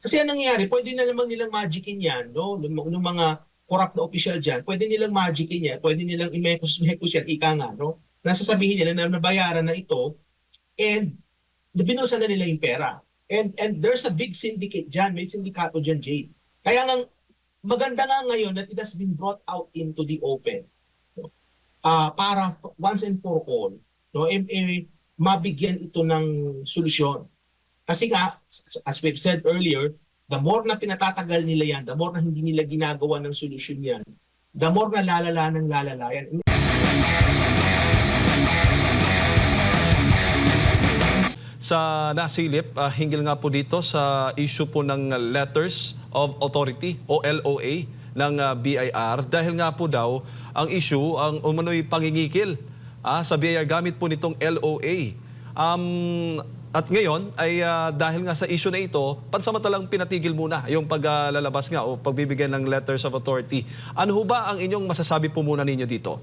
Kasi ang nangyayari, pwede na naman nilang magicin yan, no? Nung mga corrupt na official dyan, pwede nilang magicin yan, pwede nilang imekos yan, ika nga, no? Nasasabihin nila na nabayaran na ito and binusan na nila yung pera. And there's a big syndicate dyan, may sindikato dyan, Jade. Kaya nga, maganda nga ngayon that it has been brought out into the open, no? Para once and for all, no, mabigyan ito ng solusyon. Kasi nga, as we've said earlier, the more na pinatatagal nila yan, the more na hindi nila ginagawa ng solusyon yan, the more na lalala ng lalala yan. Sa nasilip, hinggil nga po dito sa issue po ng Letters of Authority o LOA ng BIR dahil nga po daw ang issue ang umano'y pangingikil sa BIR gamit po nitong LOA. At ngayon ay dahil nga sa issue na ito, pansamantalang pinatigil muna yung paglalabas nga o pagbibigay ng Letters of Authority. Ano ho ba ang inyong masasabi po muna ninyo dito?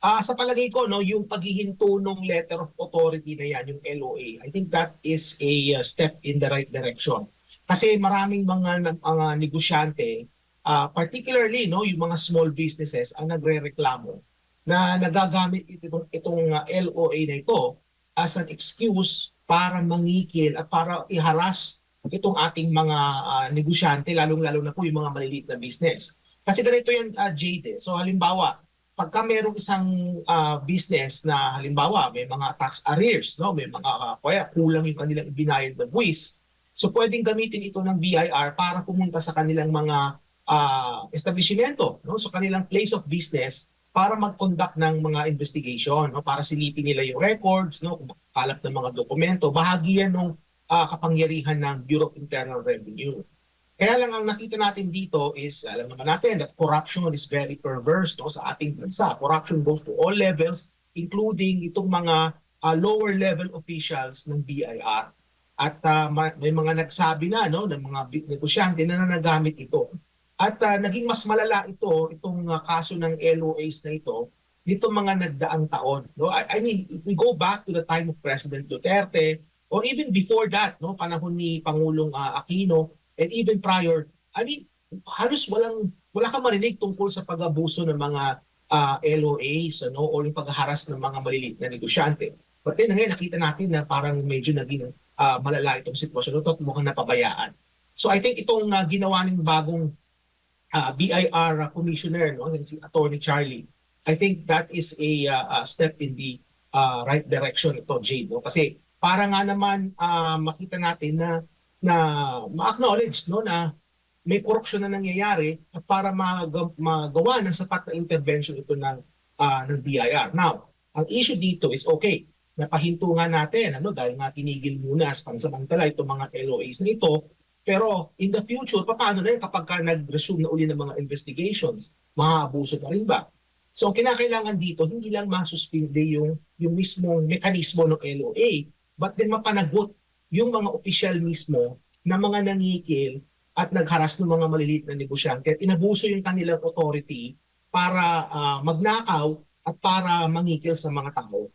Sa palagay ko, no, yung paghihinto ng letter of authority na yan, yung LOA, I think that is a step in the right direction. Kasi maraming mga negosyante, particularly no, yung mga small businesses ang nagrereklamo na nagagamit itong LOA na ito as an excuse para mangikil at para iharas itong ating mga negosyante, lalong-lalo na po yung mga maliliit na business. Kasi ganito yan, Jade. So halimbawa, pagka merong isang business na halimbawa may mga tax arrears, no, may mga kaya kulang yung kanilang ibinayad na buwis, so pwedeng gamitin ito ng BIR para pumunta sa kanilang mga establishmento, no, so kanilang place of business para mag-conduct ng mga investigation, no, para silipin nila yung records, no, kung kalap ng mga dokumento, bahagi yan ng kapangyarihan ng Bureau of Internal Revenue. Kaya lang ang nakita natin dito is, alam naman natin that corruption is very perverse, no, sa ating bansa. Corruption goes to all levels, including itong mga lower level officials ng BIR. At may mga nagsabi na, no, ng mga negosyante na nagamit ito. At naging mas malala itong kaso ng LOAs na ito, nitong mga nagdaang taon. No? I mean, if we go back to the time of President Duterte, or even before that, no, panahon ni Pangulong Aquino, and even prior, I mean, halos wala kang marinig tungkol sa pag-abuso ng mga LOAs, ano, o yung paghaharas ng mga maliliit na negosyante. But then ngayon, nakita natin na parang medyo naging malala itong sitwasyon at mukhang napabayaan. So I think itong ginawa ng bagong BIR commissioner, no, si Attorney Charlie, I think that is a step in the right direction ito, Jade. No? Kasi para nga naman makita natin na ma-acknowledge, no, na may korupsyon na nangyayari at para magawa ng sapat na intervention ito ng BIR. Now, ang issue dito is okay, napahinto nga natin, ano, dahil nga tinigil muna sa pansamantala itong mga LOAs na ito, pero in the future, paano na yun kapag nag-resume na uli ng mga investigations? Mahaabuso pa rin ba? So, ang kinakailangan dito, hindi lang masuspinde yung mismong mekanismo ng LOA, but then mapanagot yung mga opisyal mismo na mga nangikil at nagharas ng mga maliliit na negosyante at inabuso yung kanilang authority para magnakaw at para mangikil sa mga tao.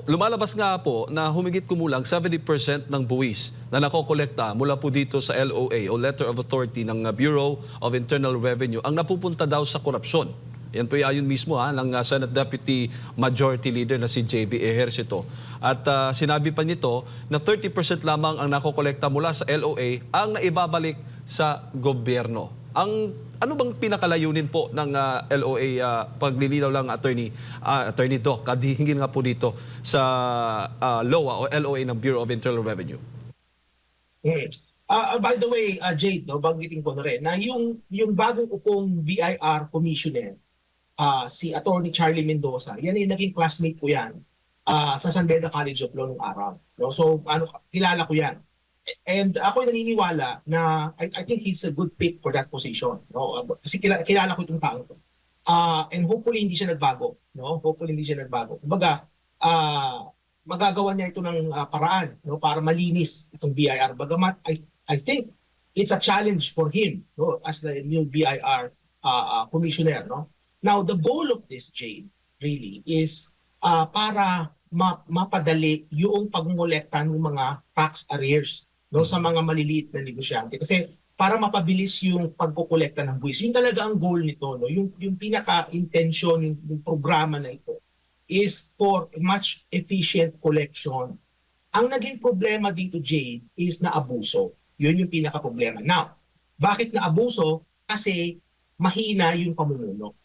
Lumalabas nga po na humigit kumulang 70% ng buwis na nakokolekta mula po dito sa LOA o Letter of Authority ng Bureau of Internal Revenue ang napupunta daw sa korupsyon. Yan po ayon mismo ng Senate Deputy Majority Leader na si J.V. Ejercito. At sinabi pa nito na 30% lamang ang nakokolekta mula sa LOA ang naibabalik sa gobyerno. Ano bang pinakalayunin po ng LOA, paglilinaw lang Attorney Doc, hinggil nga po dito sa LOA o LOA ng Bureau of Internal Revenue? By the way, Jade, no, banggitin ko na rin na yung bagong upong BIR commissioner, si Attorney Charlie Mendoza, yan ay naging classmate ko yan sa San Beda College of Law nung araw. No? So, kilala ko yan. And ako ay naniniwala na I think he's a good pick for that position. No? Kasi kilala ko itong tao to. And hopefully hindi siya nagbago. No? Hopefully hindi siya nagbago. Kumbaga, magagawa niya ito ng paraan, no? Para malinis itong BIR. Bagamat I think it's a challenge for him, no? As the new BIR commissioner. No? Now, the goal of this, Jade, really is para mapadali yung pagngolekta ng mga tax arrears no, sa mga maliliit na negosyante. Kasi para mapabilis yung pagkukolekta ng buwis, yun talaga ang goal nito. No? Yung pinaka-intention, yung programa na ito is for much efficient collection. Ang naging problema dito, Jade, is na abuso. Yun yung pinaka-problema. Now, bakit na abuso? Kasi mahina yung pamumuno.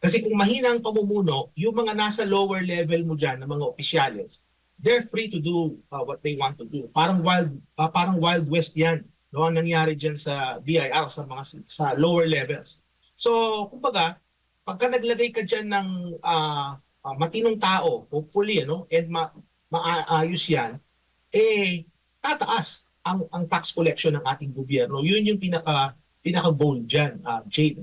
Kasi kung mahina ang pamumuno, yung mga nasa lower level mo dyan, ng mga opisyales, they're free to do what they want to do. Parang wild west yan. No, ang nangyari dyan sa BIR, sa lower levels. So, kumbaga, pagka naglagay ka dyan ng matinong tao, hopefully, and maayos yan, tataas ang tax collection ng ating gobyerno. Yun yung pinaka-goal dyan, Jade.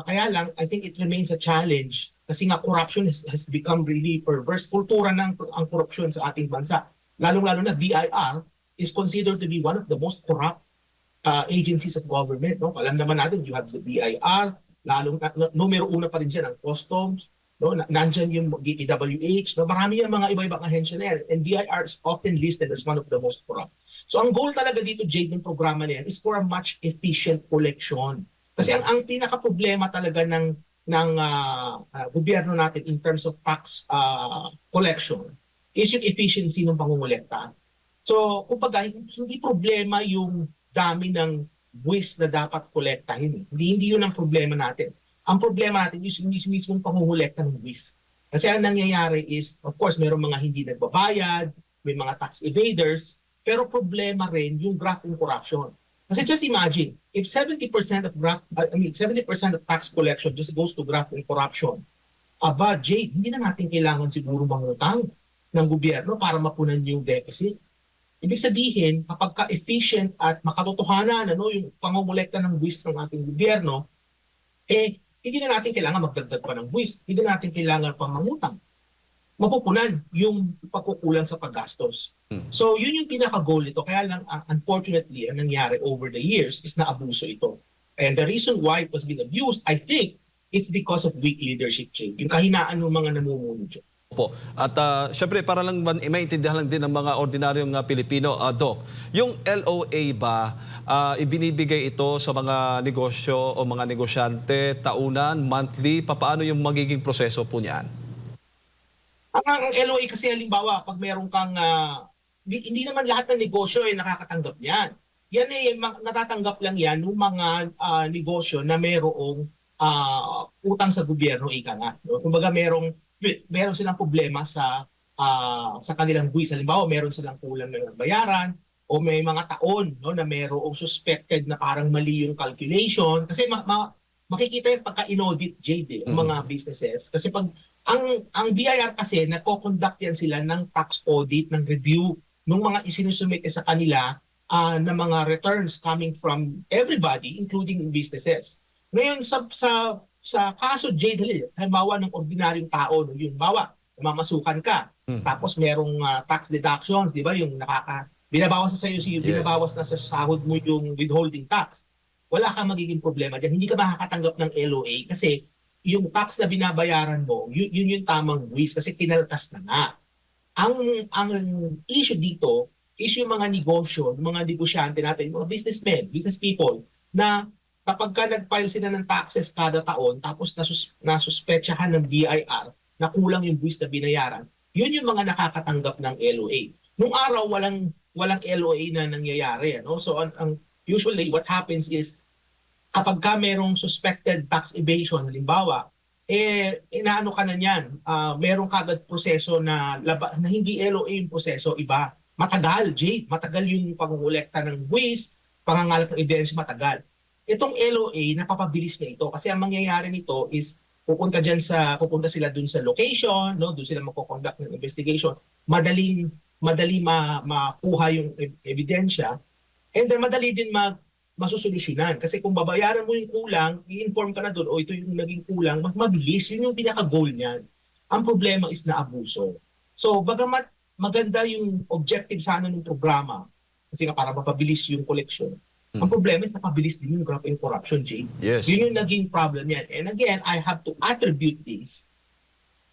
Kaya lang, I think it remains a challenge kasi nga corruption has become really perverse. Kultura ng ang corruption sa ating bansa. Lalong-lalo na BIR is considered to be one of the most corrupt agencies of government. No? Alam naman natin, you have the BIR, numero una pa rin dyan ang customs, no? Nandyan yung DPWH, no? Marami yung mga iba-ibang ahensya na yan. And BIR is often listed as one of the most corrupt. So ang goal talaga dito, Jade, ng programa na yan is for a much efficient collection. Kasi ang pinaka-problema talaga ng gobyerno natin in terms of tax collection is yung efficiency ng pangungulekta. So, kumbaga, hindi problema yung dami ng buwis na dapat kolektahin. Hindi yun ang problema natin. Ang problema natin is yung mismong pangungulekta ng buwis. Kasi ang nangyayari is, of course, mayroong mga hindi nagbabayad, may mga tax evaders, pero problema rin yung graft and corruption. Kasi just imagine, if 70% of tax collection just goes to graft and corruption, Jade, hindi na natin kailangan siguro mangutang ng gobyerno para mapunan yung deficit. Ibig sabihin, kapag ka-efficient at makatotohanan yung pangungulekta ng buwis ng ating gobyerno, hindi na natin kailangan magdagdag pa ng buwis. Hindi na natin kailangan pang mangutang. Mapupunan yung pagkukulang sa paggastos. So yun yung pinaka-goal nito. Kaya lang, unfortunately, ang nangyari over the years is na abuso ito. And the reason why it was being abused, I think, it's because of weak leadership change. Yung kahinaan ng mga namumuno dyan. Opo. At syempre, para lang maintindihan lang din ng mga ordinaryong Pilipino, Doc, yung LOA ba, ibinibigay ito sa mga negosyo o mga negosyante, taunan, monthly? Paano yung magiging proseso po niyan? Ang LOA kasi halimbawa, pag meron kang, hindi naman lahat ng negosyo ay nakakatanggap niyan. Yan natatanggap lang yan ng mga negosyo na merong utang sa gobyerno, ika nga. No? Kumbaga meron silang problema sa kanilang buwis. Halimbawa, meron silang kulang ng bayaran o may mga taon na merong suspected na parang mali yung calculation. Kasi makikita yung pagka-inaudit, Jade, ang mga businesses. Kasi pag ang BIR kasi, nagko-conduct yan sila ng tax audit, ng review ng mga isinusumite sa kanila na mga returns coming from everybody, including businesses. Ngayon, sa kaso, Jade, halimbawa ng ordinaryong tao, yung mamasukan ka, tapos merong tax deductions, di ba, yung binabawas na sa'yo, binabawas na sa sahod mo yung withholding tax. Wala kang magiging problema dyan. Hindi ka makakatanggap ng LOA kasi yung tax na binabayaran mo, yun yung tamang buwis kasi kinaltas na nga. Ang issue dito is yung mga negosyo, yung mga negosyante natin, yung mga business people, na kapag ka nag-file sila ng taxes kada taon, tapos nasuspetsahan ng BIR na kulang yung buwis na binayaran, yun yung mga nakakatanggap ng LOA. Nung araw, walang LOA na nangyayari. So usually what happens is, kapag ka merong suspected tax evasion, halimbawa, inaano ka na niyan, merong kagad proseso na hindi LOA yung proseso, iba. Matagal, Jade. Matagal yung pangungulekta ng buwis, pangangalap ng ebidensya, matagal. Itong LOA, napapabilis na ito. Kasi ang mangyayari nito is, pupunta sila dun sa location, dun sila magko-conduct ng investigation, madali makuha yung ebidensya, and then madali din masusolusyonan. Kasi kung babayaran mo yung kulang, i-inform ka na doon, ito yung naging kulang, mabilis. Yun yung pinaka-goal niyan. Ang problema is na abuso. So, bagamat maganda yung objective sana ng programa, kasi para mapabilis yung collection, ang problema is napabilis din yung graft and corruption, Jay. Yes. Yun yung naging problem yan. And again, I have to attribute this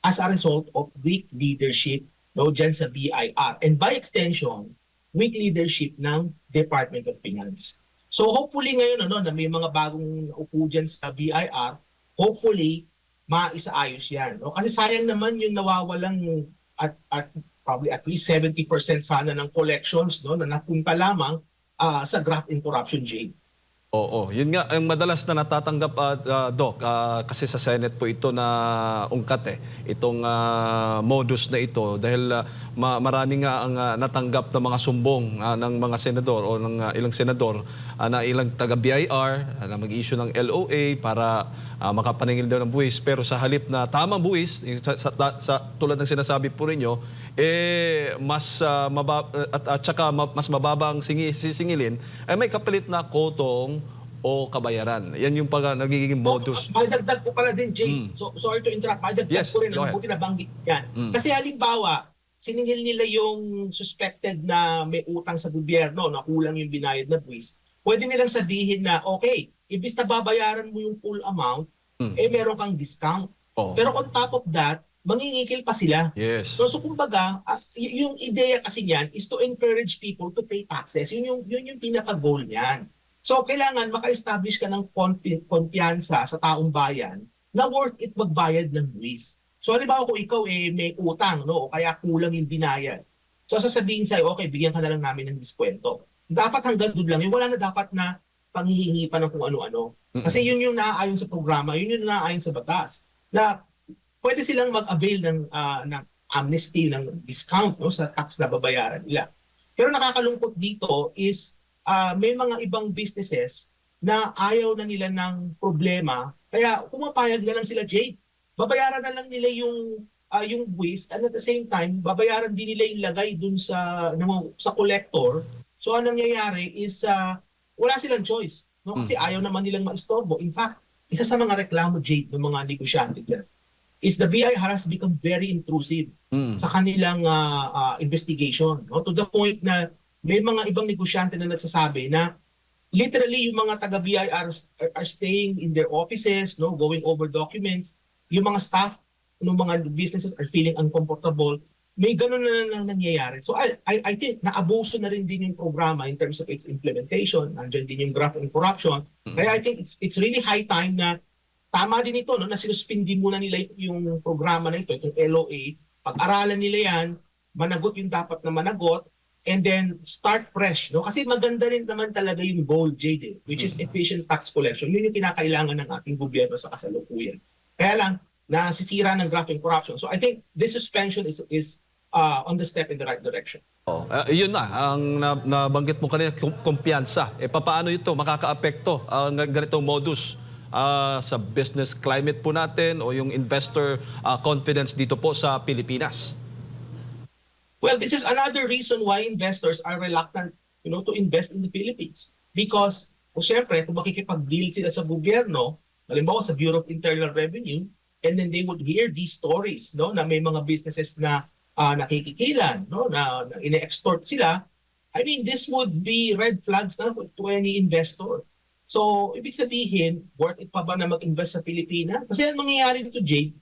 as a result of weak leadership dyan sa BIR. And by extension, weak leadership ng Department of Finance. So hopefully ngayon na may mga bagong upo dyan sa BIR, hopefully maisaayos yan. No? Kasi sayang naman yung nawawalang at probably at least 70% sana ng collections na napunta lamang sa graft and corruption, Jay. Oo, yun nga ang madalas na natatanggap Doc, kasi sa Senate po ito na ungkat itong modus na ito dahil marami nga ang natanggap na mga sumbong ng mga senador o ng ilang senador na ilang taga BIR na mag-issue ng LOA para makapaningil daw ng buwis, pero sa halip na tamang buwis tulad ng sinasabi po ninyo mas mas mababa ang sisingilin ay may kapalit na kotong o kabayaran. Yan yung nagiging modus. Madagdag ko pala din, Jay. So, sorry to interrupt. Madagdag Yes, ko rin. go ahead. Buti nabanggit yan. Kasi halimbawa, siningil nila yung suspected na may utang sa gobyerno na kulang yung binayad na buwis. Pwede nilang sabihin na, okay, ibis na babayaran mo yung full amount, meron kang discount. Oh. Pero on top of that, mangingikil pa sila. Yes. So kumbaga, yung ideya kasi niyan is to encourage people to pay taxes. Yun yung pinaka-goal niyan. So kailangan maka-establish ka ng kumpiyansa sa taong bayan na worth it magbayad ng buwis. So halimbawa kung ikaw may utang o kaya kulang yung binayad. So sasabihin sa'yo, okay, bigyan ka na lang namin ng diskwento. Dapat hanggang doon lang. Wala na dapat na panghihingi pa ng kung ano-ano. Kasi yun yung naaayon sa programa, yun yung naaayon sa batas. Na pwede silang mag-avail ng amnesty, ng discount sa tax na babayaran nila. Pero nakakalungkot dito is may mga ibang businesses na ayaw na nila ng problema, kaya pumapayag na lang sila, Jay. Babayaran na lang nila yung buwis, and at the same time, babayaran din nila yung lagay dun sa collector. So anong nangyayari is wala silang choice. No? Kasi ayaw naman nilang maistorbo. In fact, isa sa mga reklamo, Jay, ng mga negosyante dyan, is the BIR has become very intrusive sa kanilang investigation. No? To the point na may mga ibang negosyante na nagsasabi na literally yung mga taga-BIR are staying in their offices, going over documents. Yung mga staff ng mga businesses are feeling uncomfortable. May ganun na nangyayari. So I think naabuso na rin din yung programa in terms of its implementation. Nandiyan din yung graft and corruption. Kaya I think it's really high time na tama din ito na sinuspindi muna nila yung programa na ito, itong LOA. Pag-aralan nila yan, managot yung dapat na managot, and then start fresh. Kasi maganda rin naman talaga yung goal, Jade, which is efficient tax collection. Yun yung kinakailangan ng ating gobyerno sa kasalukuyan. Kaya lang, nasisira ng graft and corruption. So I think this suspension is on the step in the right direction. Yun na, ang nabanggit mo kanina, kumpiyansa. Paano ito makakaapekto ang ganitong modus sa business climate po natin o yung investor confidence dito po sa Pilipinas? Well, this is another reason why investors are reluctant, to invest in the Philippines. Because, syempre, kung makikipag-deal sila sa gobyerno, halimbawa sa Bureau of Internal Revenue, and then they would hear these stories, na may mga businesses na nakikikilan, na ine-extort sila. I mean, this would be red flags na to any investor. So, ibig sabihin, worth it pa ba na mag-invest sa Pilipinas? Kasi ang mangyayari dito, Jade,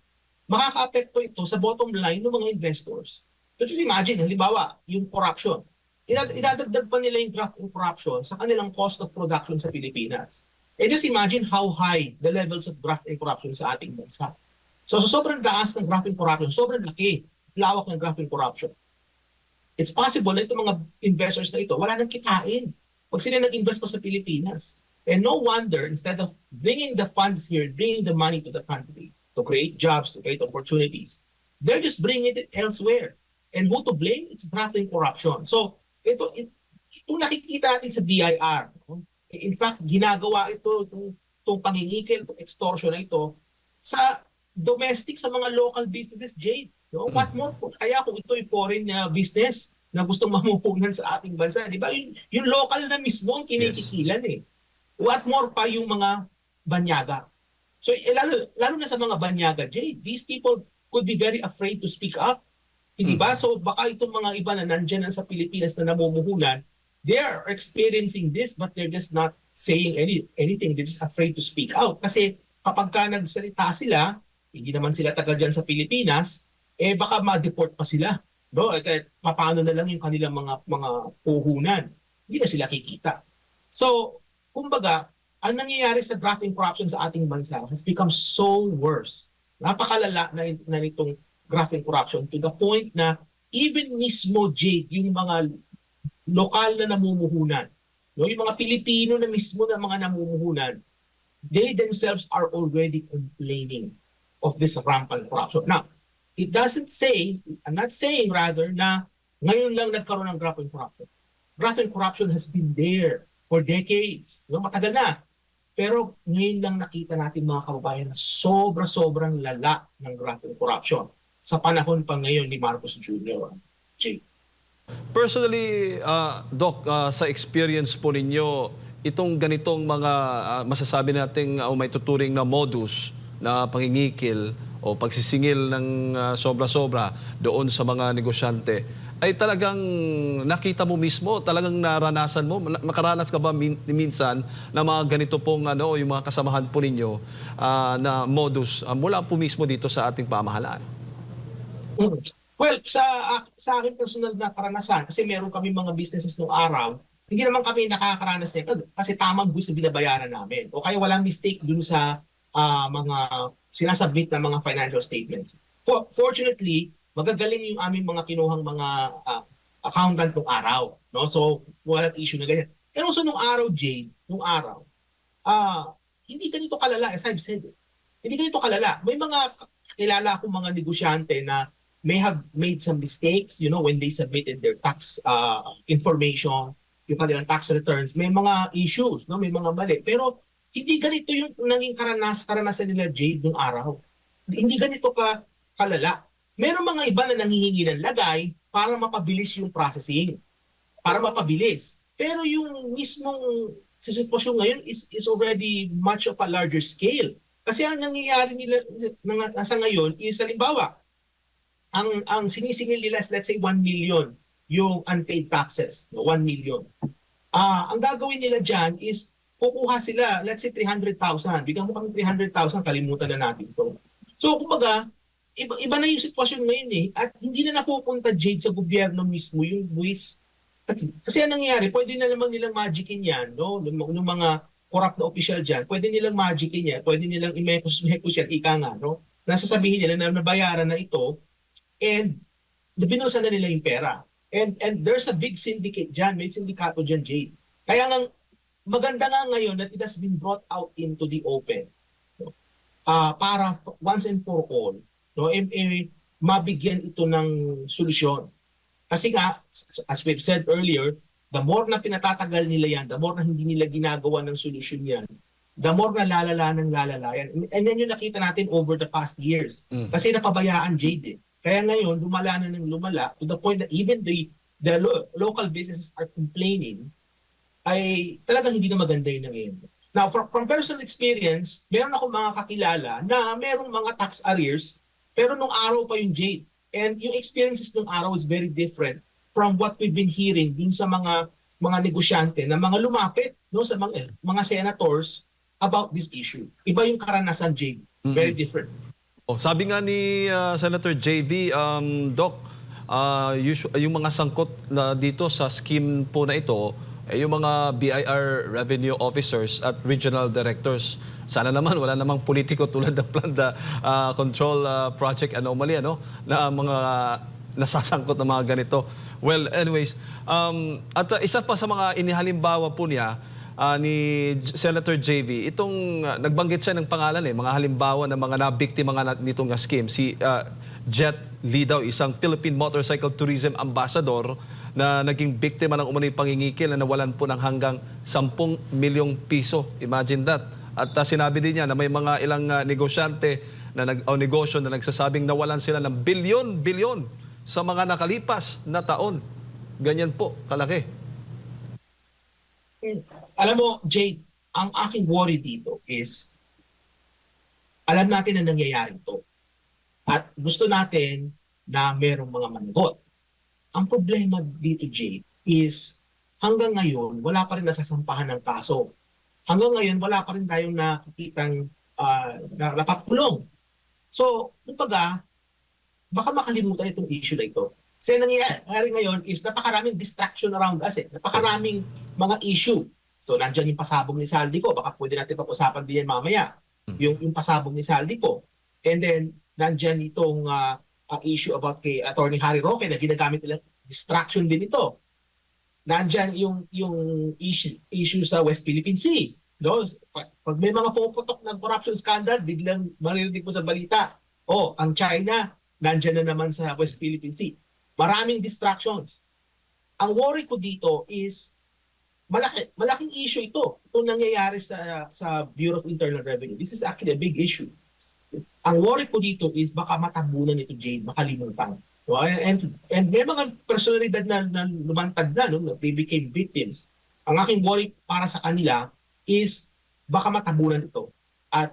makaka-apekto ito sa bottom line ng mga investors. So just imagine, halimbawa, yung corruption. Idadagdag pa nila yung graft and corruption sa kanilang cost of production sa Pilipinas. Just imagine how high the levels of graft and corruption sa ating bansa. So sobrang taas ng graft and corruption, sobrang laki, lawak ng graft and corruption. It's possible na itong mga investors na ito, wala nang kitain pag sila nag-invest pa sa Pilipinas. And no wonder, instead of bringing the funds here, bringing the money to the country to create jobs, to create opportunities, they're just bringing it elsewhere. And who to blame? It's graft and corruption. So, ito nakikita natin sa BIR. In fact, ginagawa itong pangingikil, itong extortion na ito sa domestic, sa mga local businesses, Jade. What more? Kaya kung ito'y foreign business na gustong mamuhunan sa ating bansa, di ba? Yung local na mismo ang kinikikilan What more pa yung mga banyaga? So, lalo na sa mga banyaga, Jade, these people could be very afraid to speak up. Hindi ba? So baka itong mga iba na nandyan na sa Pilipinas na namumuhunan, they are experiencing this but they're just not saying anything. They're just afraid to speak out. Kasi kapag ka nagsalita sila, hindi naman sila taga dyan sa Pilipinas, baka ma-deport pa sila. No? Paano na lang yung kanilang mga puhunan. Hindi na sila kikita. So, kumbaga, ang nangyayari sa grafting corruption sa ating bansa has become so worse. Napakalala na nitong grafting corruption to the point na even mismo, Jade, yung mga lokal na namumuhunan, no, yung mga Pilipino na mismo na mga namumuhunan, they themselves are already complaining of this rampant corruption. Now, it doesn't say, I'm not saying rather na ngayon lang nagkaroon ng graft and corruption. Graft and corruption has been there for decades. No? Matagal na. Pero ngayon lang nakita natin mga kababayan na sobra-sobrang lala ng graft and corruption sa panahon pa ngayon ni Marcos Jr. Jay. Personally, Doc, sa experience po ninyo, itong ganitong mga masasabi nating may tuturing na modus na pangingikil o pagsisingil ng sobra-sobra doon sa mga negosyante, ay talagang nakita mo mismo, talagang naranasan mo? Makaranas ka ba minsan na mga ganito pong yung mga kasamahan po ninyo na modus mula po mismo dito sa ating pamahalaan? Well, sa akin personal na karanasan, kasi meron kami mga businesses nung araw, hindi naman kami nakakaranas nito kasi tamang buwis na binabayaran namin. O kaya walang mistake dun sa mga sinasubmit na mga financial statements. Fortunately, magagaling yung aming mga kinuhang mga accountant nung araw. No? So, walang issue na ganyan. Pero so nung araw, Jade, nung araw, hindi ganito kalala, as I've said. Hindi ganito kalala. May mga kilala akong mga negosyante na may have made some mistakes, when they submitted their tax information, yung kanilang tax returns, may mga issues, no? May mga mali. Pero hindi ganito yung naging karanasan nila, Jade, nung araw. Hindi ganito kalala. Meron mga iba na nangihingi ng lagay para mapabilis yung processing. Para mapabilis. Pero yung mismong sitwasyon ngayon is already much of a larger scale. Kasi ang nangyayari nila sa ngayon is, halimbawa, ang sinisingil nila is let's say 1 million yung unpaid taxes. 1 million. Ang gagawin nila dyan is kukuha sila, let's say 300,000. Bigyan mo kami 300,000, kalimutan na natin ito. So, kumbaga, iba na yung sitwasyon ngayon eh. At hindi na napupunta, Jade, sa gobyerno mismo yung buwis. Kasi ang nangyayari, pwede na naman nilang magicin yan, no? Ng mga corrupt na official dyan, pwede nilang magicin yan, pwede nilang imekos yan, ika nga, no? Nasasabihin nila na nabayaran na ito, and binulsan na nila yung pera. And there's a big syndicate dyan, may sindikato dyan, Jade. Kaya nga, maganda nga ngayon that it has been brought out into the open, no? Para once and for all, no, mabigyan ito ng solusyon. Kasi nga, as we've said earlier, the more na pinatatagal nila yan, the more na hindi nila ginagawa ng solusyon yan, the more na lalala ng lalala yan. And then yung nakita natin over the past years. Kasi napabayaan, Jade. Kaya ngayon, lumala na ng lumala to the point that even the local businesses are complaining, ay talagang hindi na maganda yung nangyayari. Now, from personal experience, meron ako mga kakilala na merong mga tax arrears, pero nung araw pa yung Jade. And yung experiences nung araw is very different from what we've been hearing dun sa mga negosyante na mga lumapit, no, sa mga senators about this issue. Iba yung karanasan, Jade. Very different. Sabi nga ni Senator JV, Doc, yung mga sangkot na dito sa scheme po na ito, yung mga BIR revenue officers at regional directors. Sana naman wala namang politiko tulad ng Planda Control Project Anomaly, na mga nasasangkot na mga ganito. Well, anyways, at isa pa sa mga inihalimbawa po niya, ni Senator JV, itong nagbanggit siya ng pangalan mga halimbawa ng mga nabiktima nga nitong scheme. Si Jet Li daw, isang Philippine Motorcycle Tourism Ambassador na naging biktima ng umano'y pangingikil na nawalan po ng hanggang 10 milyong piso. Imagine that. At sinabi din niya na may mga ilang negosyante o negosyo na nagsasabing nawalan sila ng bilyon-bilyon sa mga nakalipas na taon. Ganyan po, kalaki. Alam mo, Jade, ang aking worry dito is, alam natin na nangyayari ito. At gusto natin na merong mga managot. Ang problema dito, Jade, is hanggang ngayon, wala pa rin nasasampahan ng kaso. Hanggang ngayon, wala pa rin tayong nakikitang napapulong. So, kumbaga, baka makalimutan itong issue na ito. Kasi nangyayari ngayon is napakaraming distraction around us eh. Napakaraming mga issue. So nandiyan yung pasabog ni Saldico, baka pwede natin pag-usapan din yan mamaya. Yung pasabog ni Saldico. And then nandiyan itong issue about kay Attorney Harry Roque na ginagamit nila distraction din ito. Nandiyan yung issue sa West Philippine Sea. No? Pag may mga puputok ng corruption scandal, biglang maririnig mo sa balita, oh, ang China nandiyan na naman sa West Philippine Sea. Maraming distractions. Ang worry ko dito is malaking issue ito. Itong nangyayari sa Bureau of Internal Revenue. This is actually a big issue. Ang worry ko dito is baka matabunan ito, Jade, makalimutan. No? And may mga personalidad na lumantad na, no? They became victims. Ang aking worry para sa kanila is baka matabunan ito. At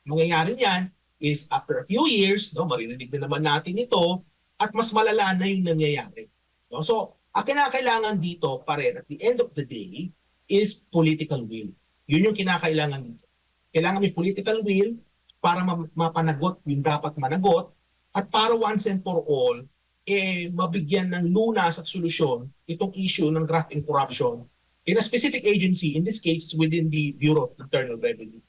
mangyayari niyan is after a few years, no, maririnig na naman natin ito, at mas malala na yung nangyayari. No? So, ang kinakailangan dito pa rin at the end of the day is political will. Yun yung kinakailangan dito. Kailangan may political will para mapanagot yung dapat managot at para once and for all, mabigyan ng lunas at solusyon itong issue ng graft and corruption in a specific agency, in this case, within the Bureau of Internal Revenue.